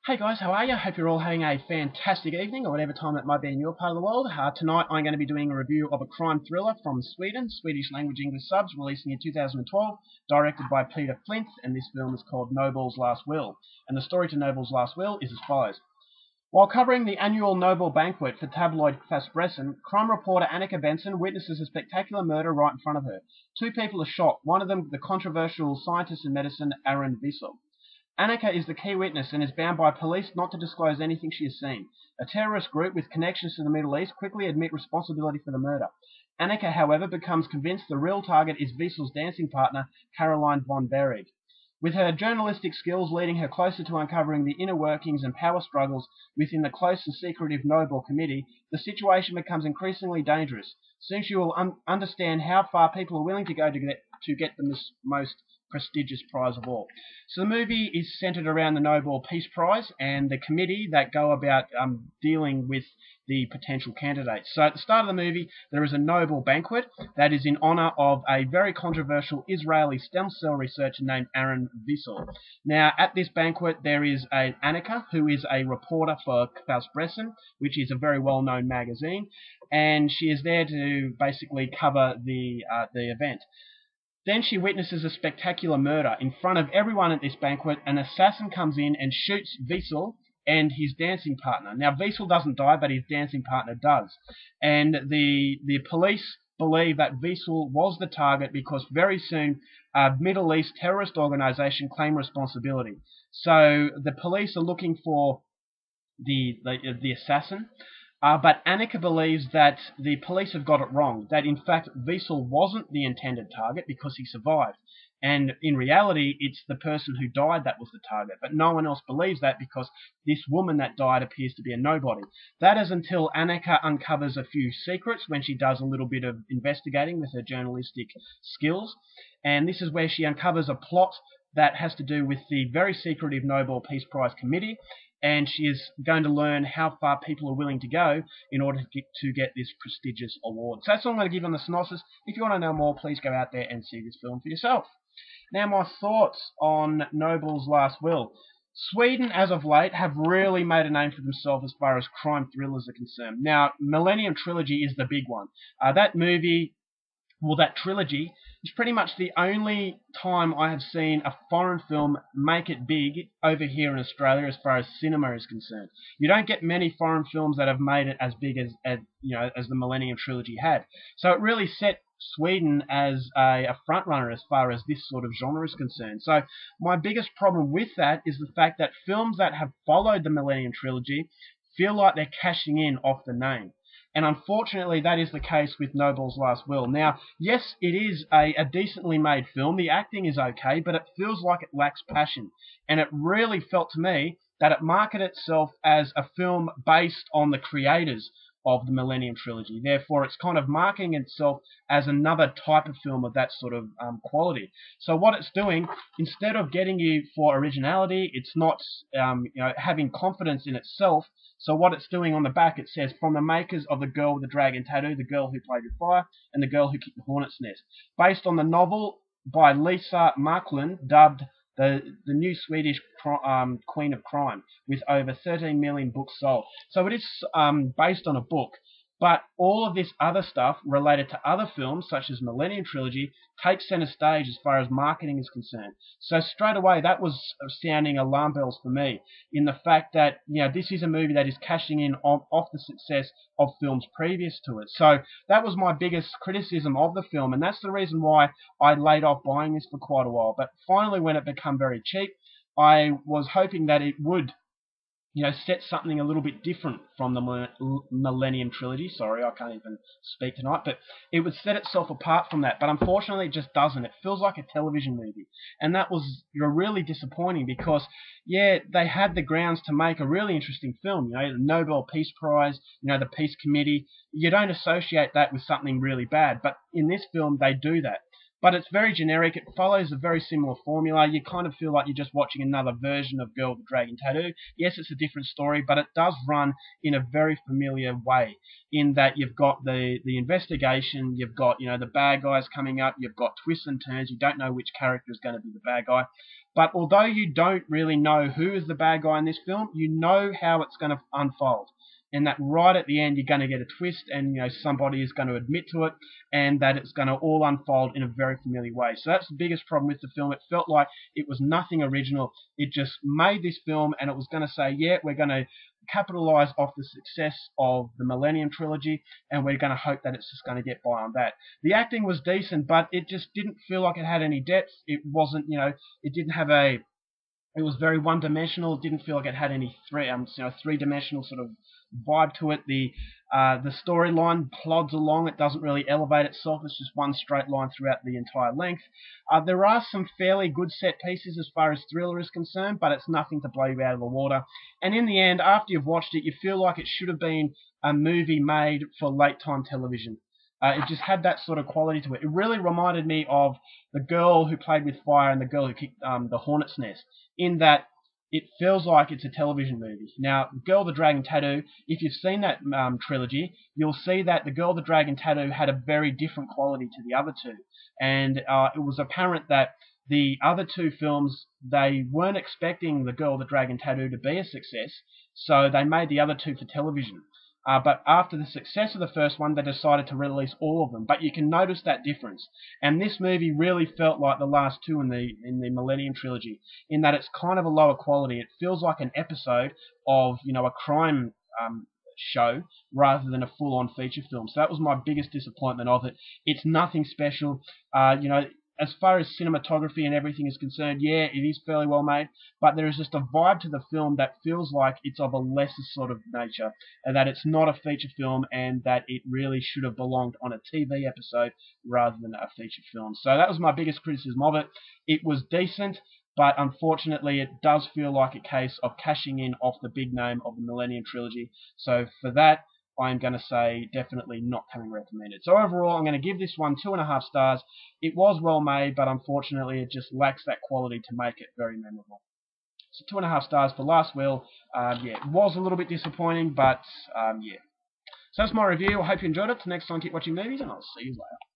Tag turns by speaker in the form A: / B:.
A: Hey guys, how are you? Hope you're all having a fantastic evening, or whatever time it might be in your part of the world. Tonight I'm going to be doing a review of a crime thriller from Sweden, Swedish language English subs, releasing in 2012, directed by Peter Flint, and this film is called Nobel's Last Will. And the story to Nobel's Last Will is as follows. While covering the annual Nobel banquet for tabloid Fasspressen, crime reporter Annika Benson witnesses a spectacular murder right in front of her. Two people are shot, one of them the controversial scientist in medicine, Aaron Wiesel. Annika is the key witness and is bound by police not to disclose anything she has seen. A terrorist group with connections to the Middle East quickly admit responsibility for the murder. Annika, however, becomes convinced the real target is Wiesel's dancing partner, Caroline von Bereg. With her journalistic skills leading her closer to uncovering the inner workings and power struggles within the close and secretive Nobel Committee, the situation becomes increasingly dangerous. Soon she will understand how far people are willing to go to get the most prestigious prize of all. So the movie is centered around the Nobel Peace Prize and the committee that go about dealing with the potential candidates. So at the start of the movie, there is a Nobel banquet that is in honor of a very controversial Israeli stem cell researcher named Aaron Wiesel. Now, at this banquet, there is Annika, who is a reporter for Fasspressen, which is a very well-known magazine, and she is there to basically cover the event. Then she witnesses a spectacular murder. In front of everyone at this banquet, an assassin comes in and shoots Wiesel and his dancing partner. Now, Wiesel doesn't die, but his dancing partner does. And the police believe that Wiesel was the target because very soon a Middle East terrorist organization claimed responsibility. So the police are looking for the assassin. But Annika believes that the police have got it wrong, that in fact Wiesel wasn't the intended target because he survived. And in reality, it's the person who died that was the target. But no one else believes that because this woman that died appears to be a nobody. That is until Annika uncovers a few secrets when she does a little bit of investigating with her journalistic skills. And this is where she uncovers a plot that has to do with the very secretive Nobel Peace Prize Committee, and she is going to learn how far people are willing to go in order to get this prestigious award. So that's all I'm going to give on the synopsis. If you want to know more, please go out there and see this film for yourself. Now, my thoughts on Nobel's Last Will. Sweden, as of late, have really made a name for themselves as far as crime thrillers are concerned. Now, Millennium Trilogy is the big one. That trilogy is pretty much the only time I have seen a foreign film make it big over here in Australia as far as cinema is concerned. You don't get many foreign films that have made it as big as the Millennium Trilogy had. So it really set Sweden as a front runner as far as this sort of genre is concerned. So my biggest problem with that is the fact that films that have followed the Millennium Trilogy feel like they're cashing in off the name. And unfortunately, that is the case with Nobel's Last Will. Now, yes, it is a decently made film. The acting is okay, but it feels like it lacks passion. And it really felt to me that it marketed itself as a film based on the creators of the Millennium Trilogy. Therefore, it's kind of marketing itself as another type of film of that sort of quality. So what it's doing, instead of getting you for originality, it's not having confidence in itself. So what it's doing on the back, it says, from the makers of The Girl with the Dragon Tattoo, The Girl Who Played with Fire, and The Girl Who Kicked the Hornet's Nest, based on the novel by Lisa Marklund, dubbed the new Swedish Queen of Crime, with over 13 million books sold. So it is based on a book, but all of this other stuff related to other films, such as Millennium Trilogy, takes center stage as far as marketing is concerned. So straight away, that was sounding alarm bells for me, in the fact that this is a movie that is cashing in off the success of films previous to it. So that was my biggest criticism of the film, and that's the reason why I laid off buying this for quite a while. But finally, when it became very cheap, I was hoping that it would set something a little bit different from the Millennium Trilogy. Sorry, I can't even speak tonight. But it would set itself apart from that. But unfortunately, it just doesn't. It feels like a television movie. And that was really disappointing because, yeah, they had the grounds to make a really interesting film. The Nobel Peace Prize, the Peace Committee. You don't associate that with something really bad. But in this film, they do that. but it's very generic. It follows a very similar formula. You kind of feel like you're just watching another version of Girl with the Dragon Tattoo. Yes, it's a different story, but it does run in a very familiar way, in that you've got the investigation, you've got, you know, the bad guys coming up, you've got twists and turns, you don't know which character is going to be the bad guy. But although you don't really know who is the bad guy in this film, you know how it's going to unfold. And that right at the end you're going to get a twist, and you know somebody is going to admit to it, and that it's going to all unfold in a very familiar way. So that's the biggest problem with the film. It felt like it was nothing original. It just made this film, and it was going to say, yeah, we're going to capitalize off the success of the Millennium Trilogy, and we're going to hope that it's just going to get by on that. The acting was decent, but it just didn't feel like it had any depth. It wasn't, you know, it didn't have a it was very one-dimensional. It didn't feel like it had any three-dimensional sort of vibe to it. The storyline plods along. It doesn't really elevate itself. It's just one straight line throughout the entire length. There are some fairly good set pieces as far as thriller is concerned, but it's nothing to blow you out of the water. And in the end, after you've watched it, you feel like it should have been a movie made for late-time television. It just had that sort of quality to it. It really reminded me of The Girl Who Played with Fire and The Girl Who Kicked the Hornet's Nest, in that it feels like it's a television movie. Now, Girl with the Dragon Tattoo, if you've seen that trilogy, you'll see that The Girl with the Dragon Tattoo had a very different quality to the other two. And it was apparent that the other two films, they weren't expecting The Girl with the Dragon Tattoo to be a success, so they made the other two for television. But after the success of the first one, they decided to release all of them. But you can notice that difference. And this movie really felt like the last two in the Millennium Trilogy, in that it's kind of a lower quality. It feels like an episode of, you know, a crime show rather than a full-on feature film. So that was my biggest disappointment of it. It's nothing special. You know, as far as cinematography and everything is concerned, yeah, it is fairly well made, but there is just a vibe to the film that feels like it's of a lesser sort of nature, and that it's not a feature film, and that it really should have belonged on a TV episode rather than a feature film. So that was my biggest criticism of it. It was decent, but unfortunately it does feel like a case of cashing in off the big name of the Millennium Trilogy. So for that, I'm going to say definitely not coming recommended. So overall, I'm going to give this one 2.5 stars. It was well made, but unfortunately it just lacks that quality to make it very memorable. So 2.5 stars for Last Will. Yeah, it was a little bit disappointing, but yeah. So that's my review. I hope you enjoyed it. Till next time, keep watching movies, and I'll see you later.